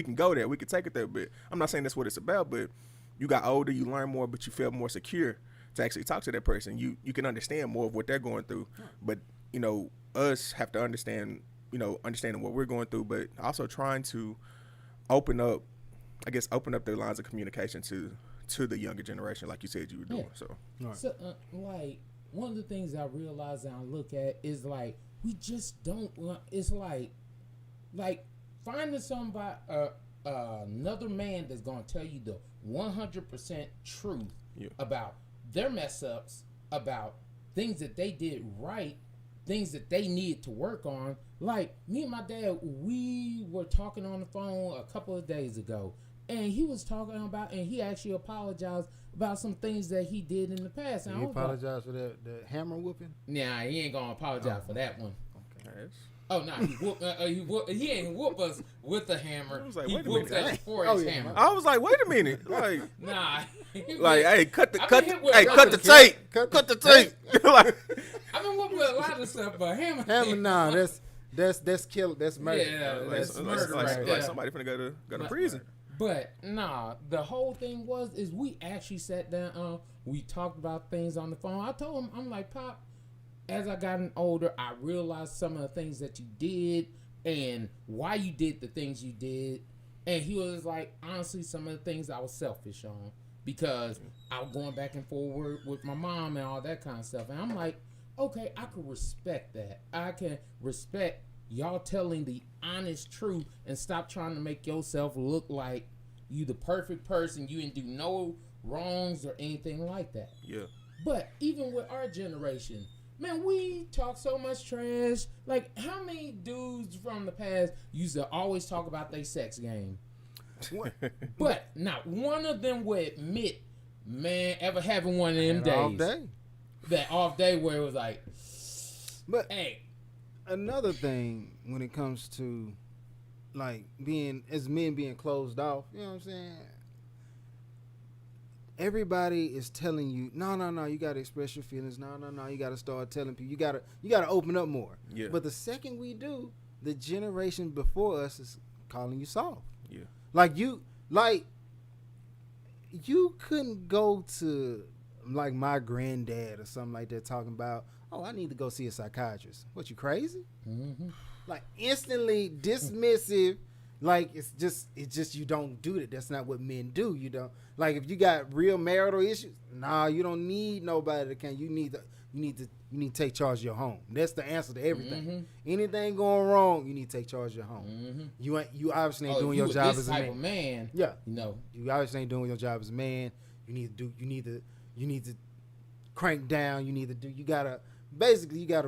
can go there, we can take it there. But I'm not saying that's what it's about. But you got older, you learn more, but you feel more secure to actually talk to that person. You can understand more of what they're going through. But you know, us have to understanding what we're going through, but also trying to open up the lines of communication to the younger generation, like you said you were doing. Yeah. So Right. So, like, one of the things I realize and I look at is like we just don't. It's like finding somebody, another man that's gonna tell you the 100% truth about their mess ups, about things that they did right, things that they needed to work on. Like me and my dad, we were talking on the phone a couple of days ago, and he was talking about, and he actually apologized about some things that he did in the past. And He I was like, apologized for the hammer whooping. nah, he ain't gonna apologize for that one. yes. Oh no, he ain't whoop us with a hammer. I was like, he wait a whooped minute. us for Oh, his yeah. hammer. I was like, wait a minute, like. Nah, Like, hey, cut the I've been hit with a lot cut the of tape. Cut Cut the tape. Like, I've been whooping with a lot of stuff, but hammer. Hammer, nah, that's kill. That's murder. Yeah, like, that's like, murder like, right like there. somebody finna go to But- prison. But nah, the whole thing is we actually sat down. We talked about things on the phone. I told him, I'm like, Pop, as I gotten older, I realized some of the things that you did and why you did the things you did. And he was like, honestly, some of the things I was selfish on because I was going back and forward with my mom and all that kind of stuff. And I'm like, okay, I can respect that. I can respect y'all telling the honest truth and stop trying to make yourself look like you the perfect person. You didn't do no wrongs or anything like that. Yeah. But even with our generation, man, we talk so much trash. Like, how many dudes from the past used to always talk about their sex game? But not one of them would admit, man, ever having one of them days. Off day. That off day where it was like, But hey. another thing when it comes to like being as men being closed off, you know what I'm saying? Everybody is telling you, no, you gotta express your feelings. No, you gotta start telling people. You gotta open up more. Yeah. But the second we do, the generation before us is calling you soft. Yeah. You couldn't go to like my granddad or something like that talking about, oh, I need to go see a psychiatrist. What, you crazy? Mm-hmm. Like instantly dismissive. Like it's just you don't do that. That's not what men do. You don't, like, if you got real marital issues, nah, you don't need nobody that can. You need to take charge of your home. That's the answer to everything. Mm-hmm. Anything going wrong, you need to take charge of your home. Mm-hmm. You obviously ain't doing you your job this as a type man. of man. Yeah, You know. you obviously ain't doing your job as a man. You need to crank down. You gotta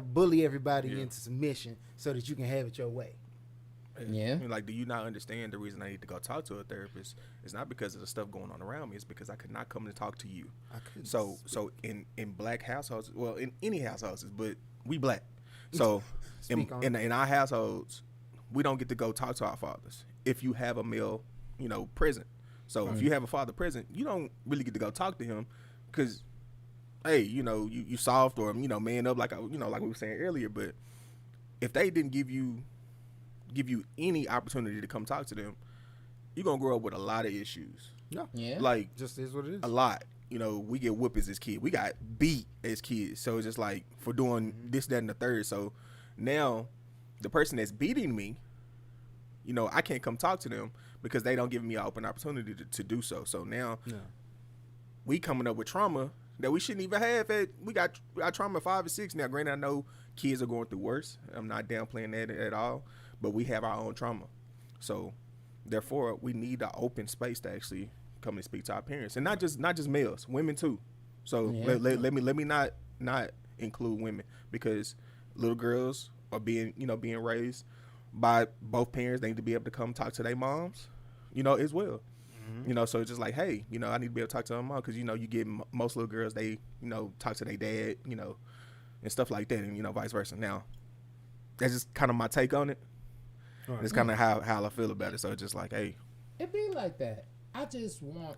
bully everybody into submission so that you can have it your way. Yeah. I mean, like, do you not understand the reason I need to go talk to a therapist? It's not because of the stuff going on around me. It's because I could not come and talk to you. So in black households, well, in any households, but we black. So in our households, we don't get to go talk to our fathers. If you have a male, present. So if you have a father present, you don't really get to go talk to him because, hey, you soft or man up like we were saying earlier. But if they didn't give you any opportunity to come talk to them, you're gonna grow up with a lot of issues. Yeah. Like, just is what it is. A lot. We get whoopings as kids. We got beat as kids. So it's just like for doing this, that, and the third. So now the person that's beating me, I can't come talk to them because they don't give me an open opportunity to do so. So now we coming up with trauma that we shouldn't even have. We got trauma 5 or 6 now. Granted, I know kids are going through worse. I'm not downplaying that at all. But we have our own trauma. So therefore we need an open space to actually come and speak to our parents. And not just males, women too. So let me not include women, because little girls are being raised by both parents. They need to be able to come talk to their moms, as well. Mm-hmm. So it's just like, hey, I need to be able to talk to my mom, because you get most little girls, they talk to their dad, and stuff like that, and vice versa. Now that's just kind of my take on it. Right. It's kind of how I feel about it. So it's just like, hey, it be like that. I just want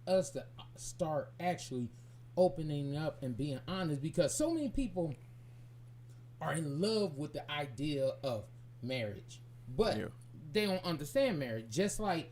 us to start actually opening up and being honest, because so many people are in love with the idea of marriage, but they don't understand marriage. Just like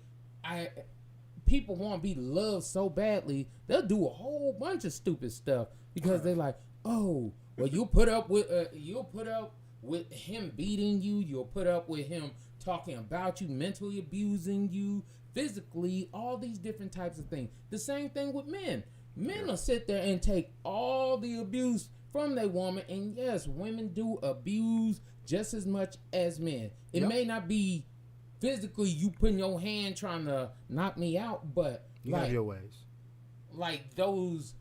people want to be loved so badly, they'll do a whole bunch of stupid stuff because they're like, oh, well, you'll put up with him beating you, you'll put up with him talking about you, mentally abusing you, physically, all these different types of things. The same thing with men. Men will sit there and take all the abuse from their woman, and yes, women do abuse just as much as men. It may not be physically you putting your hand trying to knock me out, but you have your ways. Like those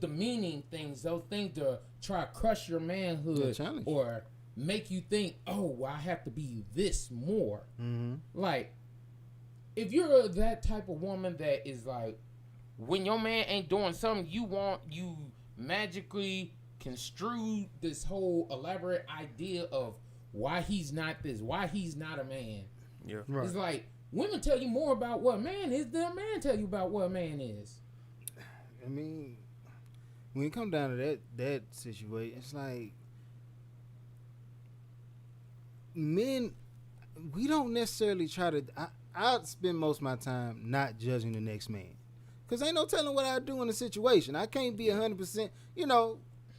demeaning things, those things to try to crush your manhood or make you think, oh, well, I have to be this more. Mm-hmm. Like, if you're that type of woman that is like, when your man ain't doing something you want, you magically construe this whole elaborate idea of why he's not this, why he's not a man. Yeah, right. It's like, women tell you more about what a man is than a man tell you about what a man is. I mean, when it comes down to that situation, it's like men, we don't necessarily try to. I spend most of my time not judging the next man, because ain't no telling what I do in a situation. I can't be 100%.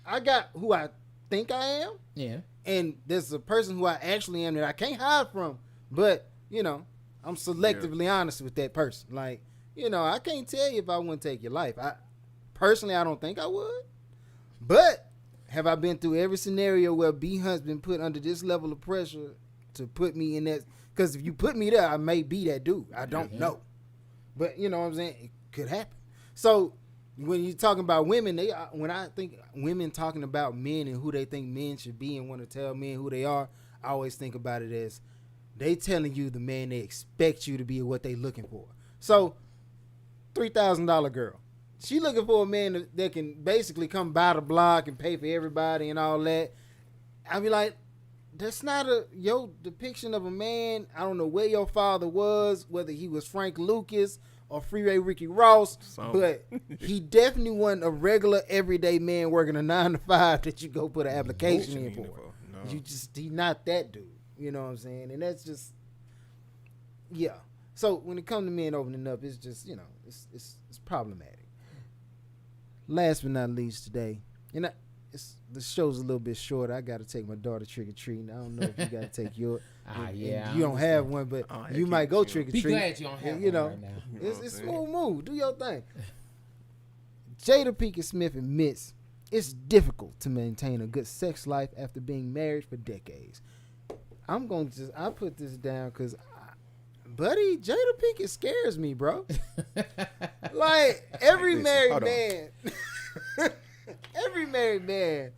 I got who I think I am. Yeah. And there's a person who I actually am that I can't hide from. But I'm selectively honest with that person. Like, I can't tell you if I wouldn't take your life. Personally, I don't think I would. But have I been through every scenario where B Hunt's been put under this level of pressure to put me in that? Because if you put me there, I may be that dude. I don't know. But you know what I'm saying? It could happen. So, when you talking about women, when I think women talking about men and who they think men should be and want to tell men who they are, I always think about it as they telling you the man they expect you to be what they looking for. So, $3,000 girl, she looking for a man that can basically come by the block and pay for everybody and all that. I be like, that's not your depiction of a man. I don't know where your father was, whether he was Frank Lucas or Freeway Ricky Ross, but he definitely wasn't a regular everyday man working a 9 to 5 that you go put an application in for. No. He not that dude. You know what I'm saying? And that's just, yeah. So when it comes to men opening up, it's just, it's problematic. Last but not least today, and the show's a little bit short. I got to take my daughter trick-or-treating. I don't know if you got to take your... yeah. You don't have one, but you might go trick-or-treat. Be glad you don't have one right now. It's smooth move. Do your thing. Jada Pickett Smith admits it's difficult to maintain a good sex life after being married for decades. I put this down because, buddy, Jada Pickett scares me, bro. Like, every married man... Every married man,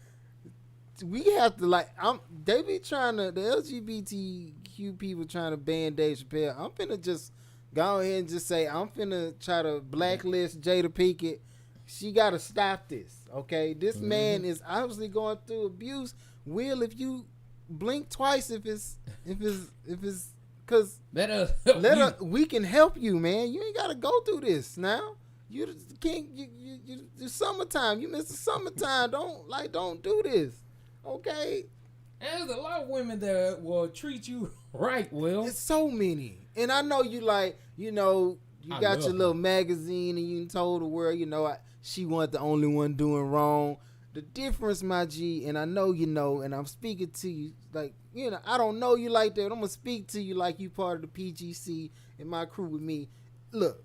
we have to they be trying to, the LGBTQ people trying to ban Dave Chappelle. I'm finna just go ahead and just say, I'm finna try to blacklist Jada Pickett. She gotta stop this, okay? This man is obviously going through abuse. Will, if you blink twice, cause we can help you, man. You ain't gotta go through this now. You can't. You summertime. You miss the summertime. Don't do this. Okay. And there's a lot of women that will treat you right, Will. It's so many, and I know you you got your little magazine, and you told the world, she wasn't the only one doing wrong. The difference, my G, and I know you know, and I'm speaking to you I don't know you like that. But I'm gonna speak to you like you part of the PGC and my crew with me. Look.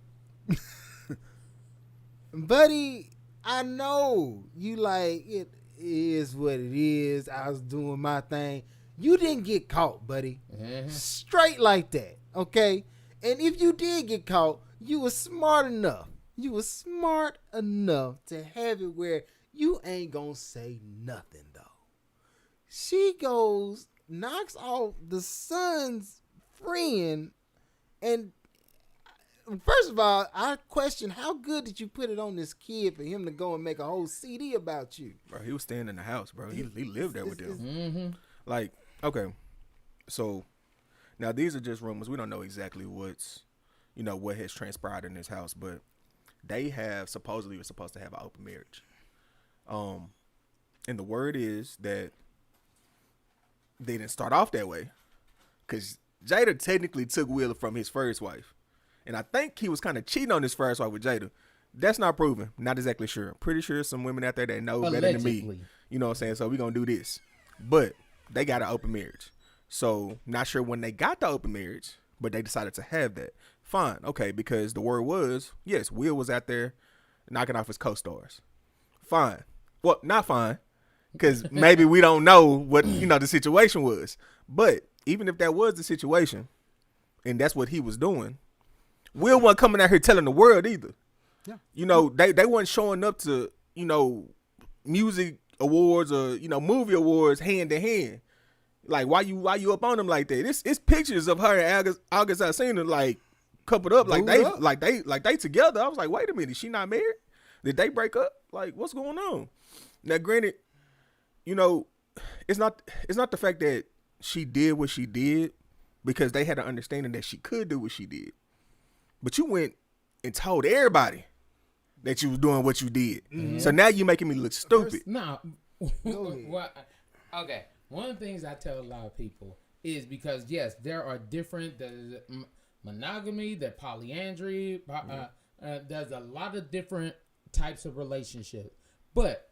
Buddy, I know you it is what it is. I was doing my thing. You didn't get caught, buddy. Mm-hmm. Straight like that, okay? And if you did get caught, you were smart enough. You were smart enough to have it where you ain't gonna say nothing, though. She knocks off the son's friend, and first of all, I question how good did you put it on this kid for him to go and make a whole CD about you? Bro, he was staying in the house, bro. He lived there with them. Okay. So now these are just rumors. We don't know exactly what has transpired in this house, but they supposedly were supposed to have an open marriage. And the word is that they didn't start off that way because Jada technically took Will from his first wife. And I think he was kind of cheating on his first wife with Jada. That's not proven. Not exactly sure. Pretty sure some women out there that know better than me. You know what I'm saying? So we're going to do this. But they got an open marriage. So not sure when they got the open marriage, but they decided to have that. Fine. Okay. Because the word was, yes, Will was out there knocking off his co-stars. Fine. Well, not fine. Because maybe we don't know what, the situation was. But even if that was the situation, and that's what he was doing, Will wasn't coming out here telling the world either. Yeah. They weren't showing up to, music awards or, movie awards hand to hand. Like, why you up on them like that? It's pictures of her and August Alsina coupled up like they together. I was like, wait a minute, she not married? Did they break up? Like, what's going on? Now, granted, it's not the fact that she did what she did, because they had an understanding that she could do what she did. But you went and told everybody that you was doing what you did. Mm-hmm. So now you making me look stupid. No. Okay. One of the things I tell a lot of people is because, yes, there are different, there's monogamy, there's polyandry, there's a lot of different types of relationships. But,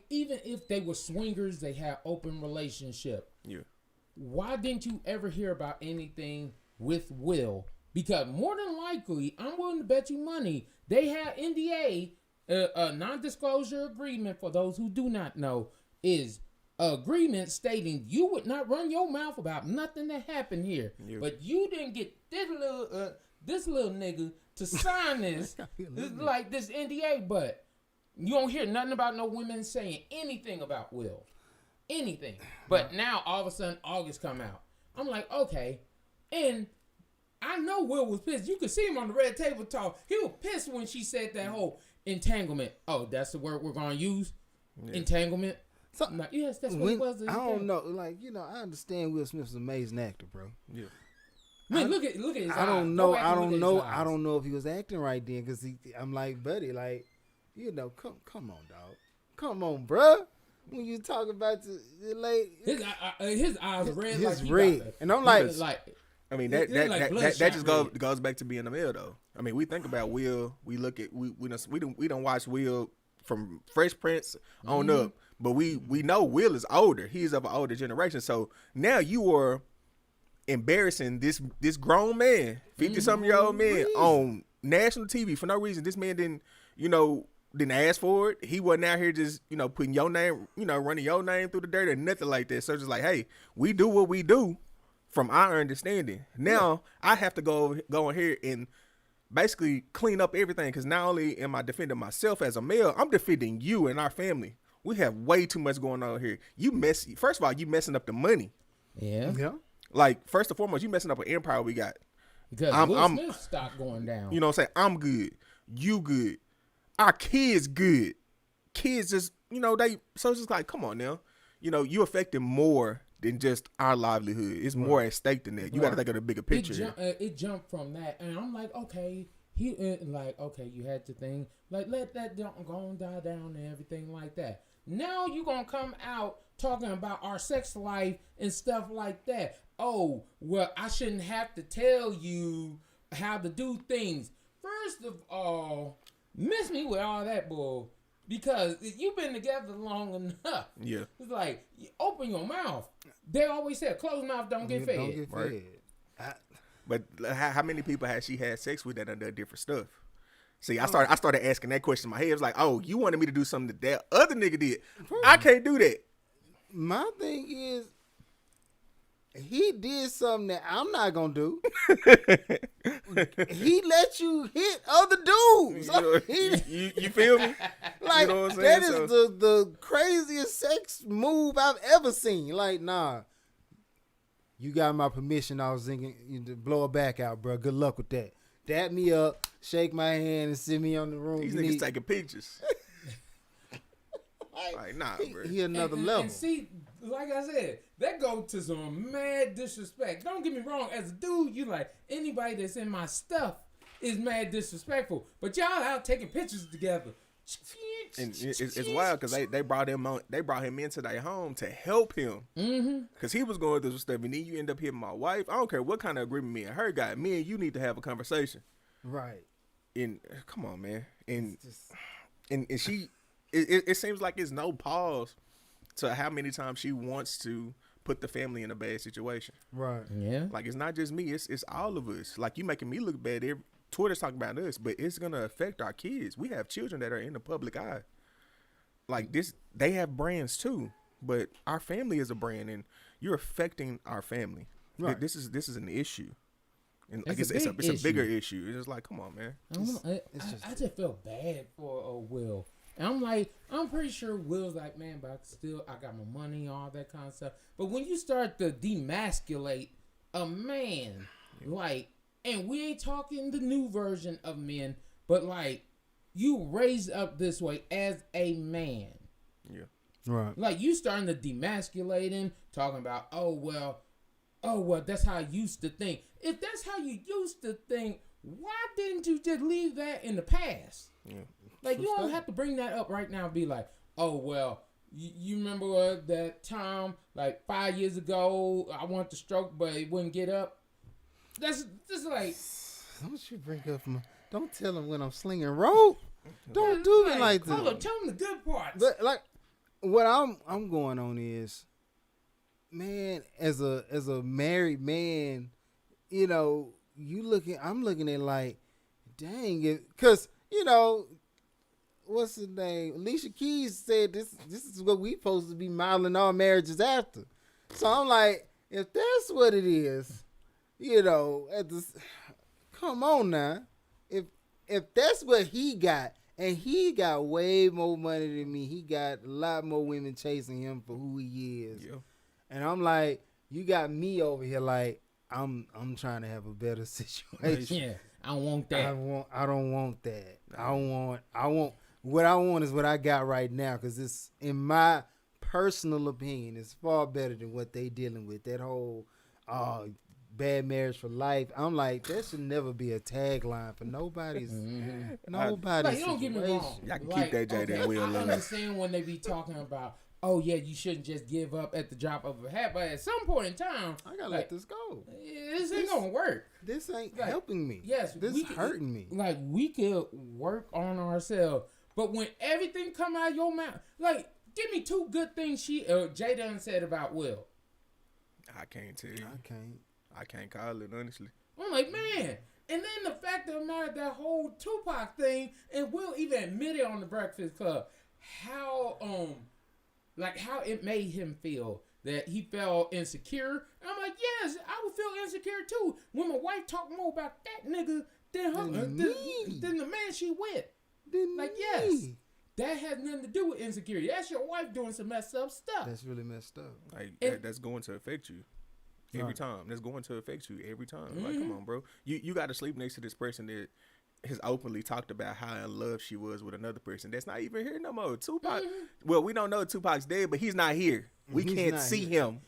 even if they were swingers, they had open relationship. Yeah. Why didn't you ever hear about anything with Will? Because more than likely, I'm willing to bet you money, they had NDA, a non-disclosure agreement, for those who do not know, is agreement stating you would not run your mouth about nothing that happened here. Yeah. But you didn't get this this little nigga to sign this, like this NDA, but you don't hear nothing about no women saying anything about Will. Anything. But now, all of a sudden, August come out. I'm like, okay. And I know Will was pissed. You could see him on the red table talk. He was pissed when she said that whole entanglement. Oh, that's the word we're going to use? Yeah. Entanglement? So, like, yes, that's what it was. I don't know. Like, I understand Will Smith's an amazing actor, bro. Yeah. Man, look at his eyes. I don't know if he was acting right then, because I'm like, buddy, like, come on, dog. Come on, bro. When you talk about the late, his eyes red, his like red, and I'm like, I mean that just goes back to being a male though. I mean, we think about Will, we look at we don't watch Will from Fresh Prince on up, but we know Will is older. He's of an older generation. So now you are embarrassing this grown man, 50-something-year-old man on national TV for no reason. This man didn't ask for it. He wasn't out here just, putting your name, running your name through the dirt or nothing like that. So just like, hey, we do what we do from our understanding. Now I have to go in here and basically clean up everything, because not only am I defending myself as a male, I'm defending you and our family. We have way too much going on here. First of all, you messing up the money. Yeah. Yeah. Like, first and foremost, you messing up an empire we got. Because Will Smith stock going down. You know what I'm saying? I'm good. You good. Our kids good. Kids just, so it's just like, come on now. You affecting more than just our livelihood. It's more at stake than that. You got to think of the bigger picture. It jumped from that. And I'm like, okay, you had the thing. Like, let that go and die down and everything like that. Now you going to come out talking about our sex life and stuff like that. Oh, well, I shouldn't have to tell you how to do things. First of all, miss me with all that bull, because you've been together long enough. Yeah. It's like, open your mouth. They always say, closed mouth don't get fed. Don't get fed. Right. But how many people has she had sex with that are different stuff? See, I started asking that question in my head. It was like, oh, you wanted me to do something that other nigga did. I can't do that. My thing is, he did something that I'm not gonna do. He let you hit other dudes. You feel me? Like, you know what I'm that saying? is the craziest sex move I've ever seen. Like, nah, you got my permission. I was thinking to blow her back out, bro. Good luck with that. Dap me up, shake my hand, and send me on the room. These niggas taking pictures. Like, nah, bro. He another level. And see, like I said, that goes to some mad disrespect. Don't get me wrong. As a dude, you like, anybody that's in my stuff is mad disrespectful. But y'all out taking pictures together. And it's wild because they brought him on. They brought him into their home to help him. Because he was going through some stuff. And then you end up hitting my wife. I don't care what kind of agreement me and her got. Me and you need to have a conversation. Right. And come on, man. And she... It seems like it's no pause to how many times she wants to put the family in a bad situation. Right. Yeah. Like, it's not just me. It's all of us. Like, you making me look bad. Twitter's talking about us, but it's going to affect our kids. We have children that are in the public eye. Like, they have brands too, but our family is a brand, and you're affecting our family. Right. This is an issue. And like, it's a bigger issue. It's just like, come on, man. I just feel bad for Will. And I'm like, I'm pretty sure Will's like, man, but I got my money, all that kind of stuff. But when you start to demasculate a man, like, and we ain't talking the new version of men, but like, you raised up this way as a man. Yeah. Right. Like, you starting to demasculate him, talking about, oh, well, that's how I used to think. If that's how you used to think, why didn't you just leave that in the past? Yeah. Like, you don't have to bring that up right now and be like, oh, well, you remember that time, like 5 years ago, I wanted to stroke, but it wouldn't get up? That's just like... Don't you bring up don't tell him when I'm slinging rope. Don't do me like that. Hold on, tell him the good parts. But, like, what I'm going on is, man, as a married man, I'm looking at like, dang it, because, what's his name? Alicia Keys said this is what we supposed to be modeling our marriages after. So I'm like, if that's what it is, come come on now. If that's what he got, and he got way more money than me, he got a lot more women chasing him for who he is. Yeah. And I'm like, you got me over here like I'm trying to have a better situation. Yeah, I want that. I don't want that. I want what I want is what I got right now, because it's, in my personal opinion, it's far better than what they dealing with. That whole bad marriage for life. I'm like, that should never be a tagline for nobody's Like, you don't get me wrong. Y'all can keep that Jada and Will I alone. understand when they be talking about, oh yeah, you shouldn't just give up at the drop of a hat, but at some point in time, I gotta let this go. This ain't gonna work. This ain't Like, helping me. Yes, this hurting me. Like, we could work on ourselves, but when everything come out of your mouth, like, give me two good things Jada done said about Will. I can't tell you. I can't call it, honestly. I'm like, man. And then the fact of the matter, that whole Tupac thing, and Will even admitted on the Breakfast Club how it made him feel, that he felt insecure. And I'm like, yes, I would feel insecure too when my wife talked more about that nigga than the man she with. Yes, that has nothing to do with insecurity. That's your wife doing some messed up stuff. That's really messed up. Like, that's going to affect you. Every time. That's going to affect you every time. Mm-hmm. Like, come on, bro. You got to sleep next to this person that has openly talked about how in love she was with another person that's not even here no more. Tupac, well, we don't know Tupac's dead, but he's not here. We can't see him.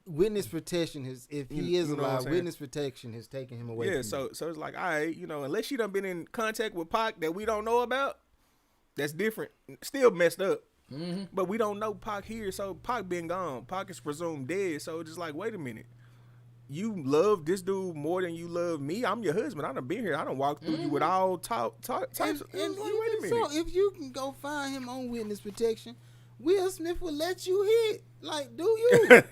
Witness protection if he is alive, witness protection has taken him away. Yeah, so it's like, all right, unless she done been in contact with Pac that we don't know about, that's different. Still messed up. Mm-hmm. But we don't know Pac here, so Pac been gone. Pac is presumed dead, so it's just like, wait a minute. You love this dude more than you love me? I'm your husband. I done been here. I done walked through you with all types of... And wait a minute. So if you can go find him on witness protection, Will Smith will let you hit. Like, do you?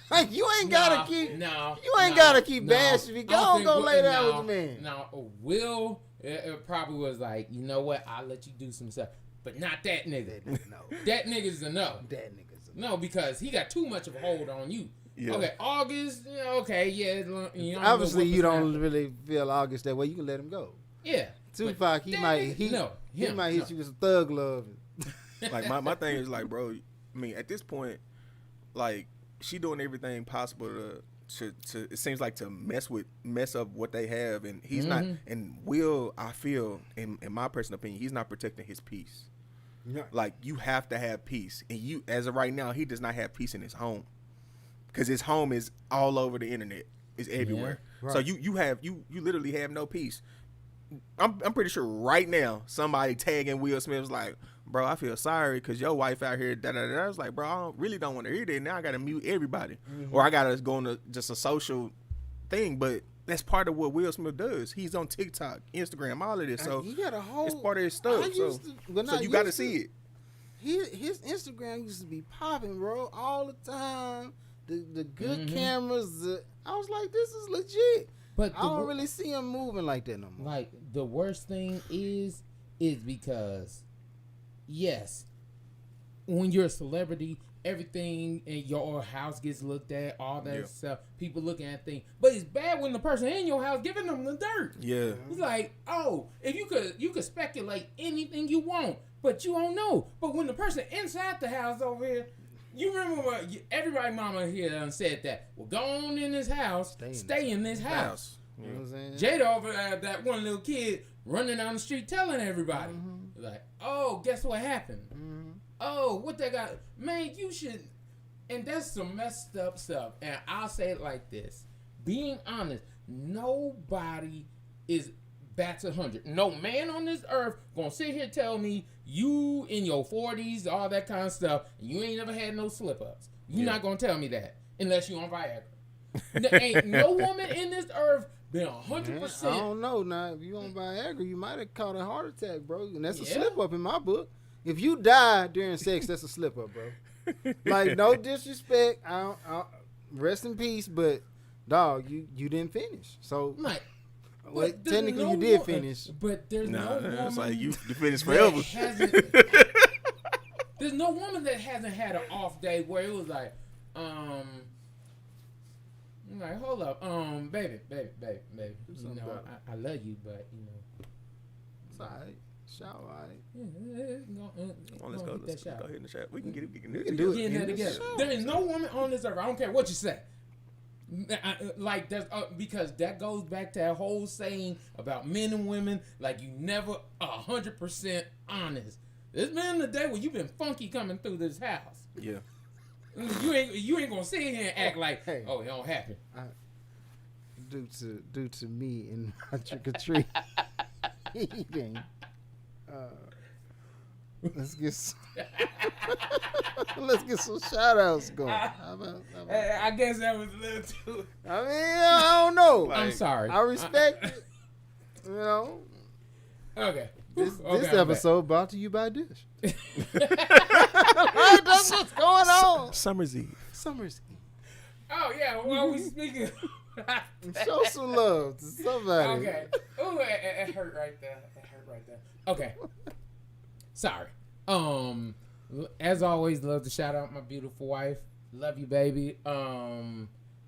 Like, you ain't gotta keep... You ain't gotta keep bashing me. Go lay down with the man. No, Will it probably was like, you know what? I'll let you do some stuff. But not that nigga. That nigga's a no. That nigga's a no. No, because he got too much of a hold on you. Yeah. Okay, August, okay, yeah. Obviously, you don't really feel August that way. You can let him go. Yeah. Tupac, he might hit you with some thug love. Like, my thing is like, bro, I mean, at this point, like, she doing everything possible to it seems like to mess up what they have, and he's not. And Will, I feel, in my personal opinion, he's not protecting his peace. Yeah. Like, you have to have peace, and you, as of right now, he does not have peace in his home, because his home is all over the internet, it's everywhere. Yeah, right. So you literally have no peace. I'm pretty sure right now somebody tagging Will Smith was like, bro, I feel sorry because your wife out here, I was like, bro, I really don't want to hear that. Now I got to mute everybody. Or I got to go on just a social thing. But that's part of what Will Smith does. He's on TikTok, Instagram, all of this. So he got a whole, it's part of his stuff. So you got to see it. His Instagram used to be popping, bro, all the time. The good cameras. I was like, this is legit. But I don't really see him moving like that no more. Like, the worst thing is because, yes, when you're a celebrity, everything in your house gets looked at, all that stuff. People looking at things. But it's bad when the person in your house giving them the dirt. Yeah. It's like, oh, if you could speculate anything you want, but you don't know. But when the person inside the house over here, you remember what everybody mama here done said that. Well, go on in this house, stay in this house. You know what I'm saying? Jada over there, that one little kid running down the street telling everybody. Like, oh, guess what happened? Oh, what they got? Man, you should. And that's some messed up stuff. And I'll say it like this. Being honest, nobody is bats 100. No man on this earth gonna sit here and tell me you in your 40s, all that kind of stuff, and you ain't never had no slip-ups. You're not gonna tell me that unless you on Viagra. There ain't no woman in this earth been 100%. I don't know. Now, if you on Viagra, you might have caught a heart attack, bro. And that's a slip-up in my book. If you die during sex, that's a slip-up, bro. Like, no disrespect. Rest in peace, but, dog, you didn't finish. So... Well, technically, you did finish. But there's no woman. It's like you finished forever. There's no woman that hasn't had an off day where it was like, I'm like, hold up, baby. You know, better. I love you, but you know, It's alright. Shout alright. Let's go. Let's go ahead in the chat. We can get it. We can do it. Getting that in the together. shower. There is no woman on this earth. I don't care what you say. Like that's because that goes back to that whole saying about men and women. Like you never 100% honest. There's been a day where you've been funky coming through this house. Yeah. You ain't gonna sit here and act like, Hey. oh, it don't happen. Due to me and my trick or treat eating. Let's get some shout outs going. How about I guess that was a little too. I mean, I don't know. I'm sorry. I respect it. You know. Okay. This Okay, I'm episode brought to you by Dish. That's what's going on. Summer's Eve. Summer's Eve. Oh yeah, while we speaking. Show some love to somebody. Okay. Ooh, it hurt right there. Okay. Sorry. As always, love to shout out my beautiful wife. Love you, baby.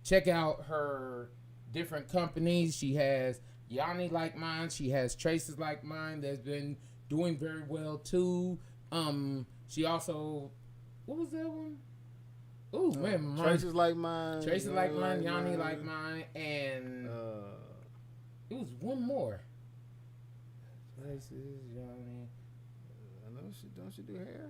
Check out her different companies. She has Yanni Like Mine. She has Traces Like Mine that's been doing very well too. She also, what was that one? Ooh, man, my mind. Traces Like Mine. Traces Like Mine, Yanni Like Mine, and it was one more. Traces, Yanni. I know don't she do hair?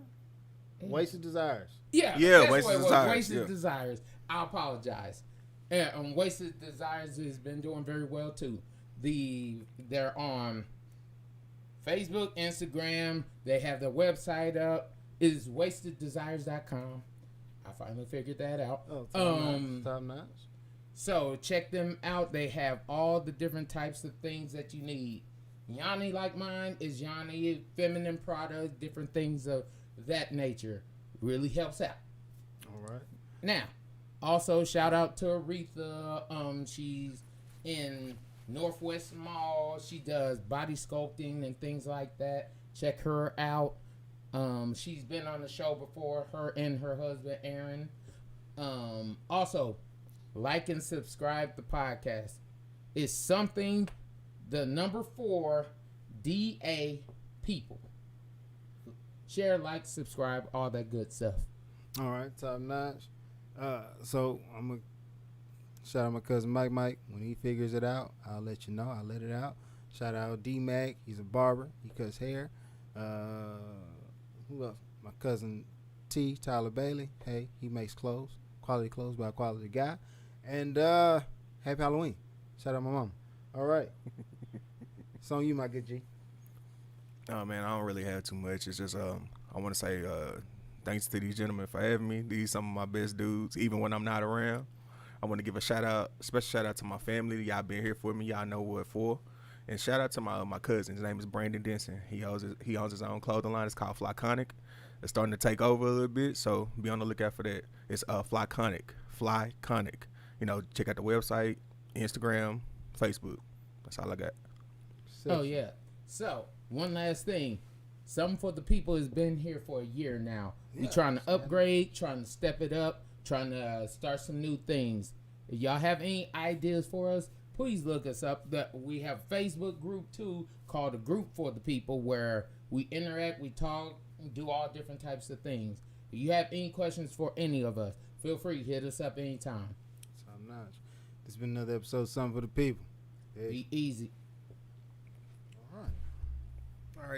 Wasted Desires. Yeah, Yeah, that's Wasted what it was. Desires, Wasted yeah. Desires. I apologize. And Wasted Desires has been doing very well too. They're on Facebook, Instagram. They have their website up. It is wasteddesires.com. I finally figured that out. Oh, top notch. So check them out. They have all the different types of things that you need. Yanni Like Mine is Yanni, feminine products, different things of that nature. Really helps out. All right. Now, also shout out to Aretha. She's in Northwest Mall. She does body sculpting and things like that. Check her out. She's been on the show before, her and her husband Aaron. Also, like and subscribe the podcast. It's something the number 4 DA people. Share, like, subscribe, all that good stuff. All right, top notch. So I'm gonna shout out my cousin Mike. When he figures it out, I'll let you know. I'll let it out. Shout out D Mac. He's a barber. He cuts hair. Who else? My cousin T, Tyler Bailey. Hey, he makes clothes. Quality clothes by a quality guy. And happy Halloween. Shout out my mom. All right. It's on you, my good G. Oh man, I don't really have too much. It's just I want to say thanks to these gentlemen for having me. These some of my best dudes, even when I'm not around. I want to give a special shout out to my family. Y'all been here for me. Y'all know what for. And shout out to my cousin. His name is Brandon Denson. He owns his own clothing line. It's called Flyconic. It's starting to take over a little bit, so be on the lookout for that. It's Flyconic. You know, check out the website, Instagram, Facebook. That's all I got. Oh, yeah. So, one last thing. Something for the People has been here for a year now. We trying to upgrade, trying to step it up, trying to start some new things. If y'all have any ideas for us, please look us up. We have a Facebook group, too, called A Group for the People, where we interact, we talk, do all different types of things. If you have any questions for any of us, feel free to hit us up anytime. Top notch. This has been another episode of Something for the People. Be easy.